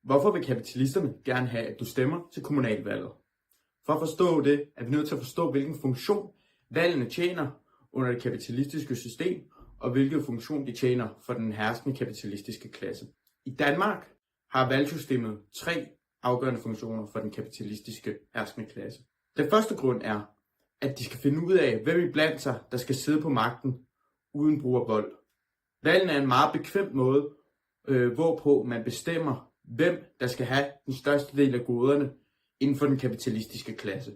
Hvorfor vil kapitalisterne gerne have, at du stemmer til kommunalvalget? For at forstå det, er vi nødt til at forstå, hvilken funktion valgene tjener under det kapitalistiske system, og hvilken funktion de tjener for den herskende kapitalistiske klasse. I Danmark har valgsystemet 3 afgørende funktioner for den kapitalistiske herskende klasse. Den første grund er, at de skal finde ud af, hvem iblandt sig, der skal sidde på magten uden brug af vold. Valgene er en meget bekvem måde, hvorpå man bestemmer, hvem der skal have den største del af goderne inden for den kapitalistiske klasse.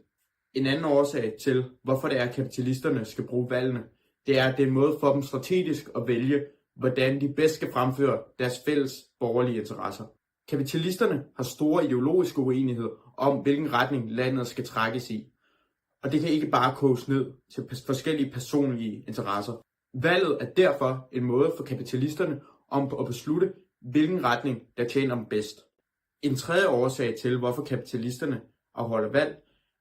En anden årsag til, hvorfor det er, at kapitalisterne skal bruge valgene, det er, at det er en måde for dem strategisk at vælge, hvordan de bedst skal fremføre deres fælles borgerlige interesser. Kapitalisterne har store ideologiske uenigheder om, hvilken retning landet skal trækkes i. Og det kan ikke bare koges ned til forskellige personlige interesser. Valget er derfor en måde for kapitalisterne om at beslutte, hvilken retning der tjener dem bedst. En tredje årsag til, hvorfor kapitalisterne afholder valg,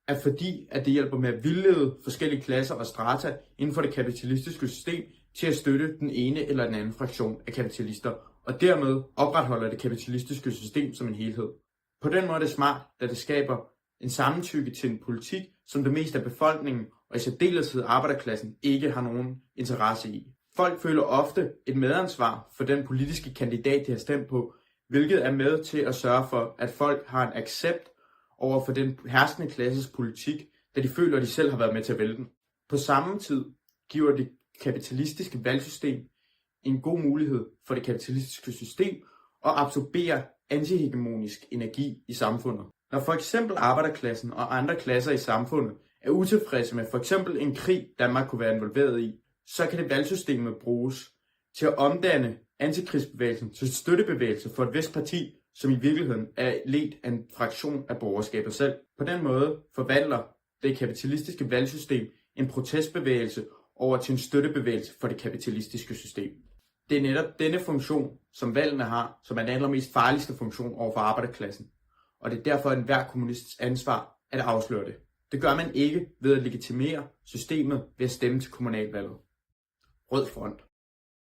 er fordi, at det hjælper med at vildlede forskellige klasser og strata inden for det kapitalistiske system til at støtte den ene eller den anden fraktion af kapitalister, og dermed opretholder det kapitalistiske system som en helhed. På den måde er det smart, da det skaber en sammentykke til en politik, som det meste af befolkningen, og i særdeleshed arbejderklassen, ikke har nogen interesse i. Folk føler ofte et medansvar for den politiske kandidat, de har stemt på, hvilket er med til at sørge for, at folk har en accept over for den herskende klasses politik, da de føler, at de selv har været med til at vælge den. På samme tid giver det kapitalistiske valgsystem en god mulighed for det kapitalistiske system at absorbere antihegemonisk energi i samfundet. Når for eksempel arbejderklassen og andre klasser i samfundet er utilfredse med for eksempel en krig, Danmark kunne være involveret i, så kan det valgsystemet bruges til at omdanne antikrigsbevægelsen til støttebevægelse for et vist parti, som i virkeligheden er ledt af en fraktion af borgerskabet selv. På den måde forvandler det kapitalistiske valgsystem en protestbevægelse over til en støttebevægelse for det kapitalistiske system. Det er netop denne funktion, som valgene har, som er den allermest farligste funktion over for arbejderklassen. Og det er derfor enhver kommunists ansvar at afsløre det. Det gør man ikke ved at legitimere systemet ved at stemme til kommunalvalget. Rød Front.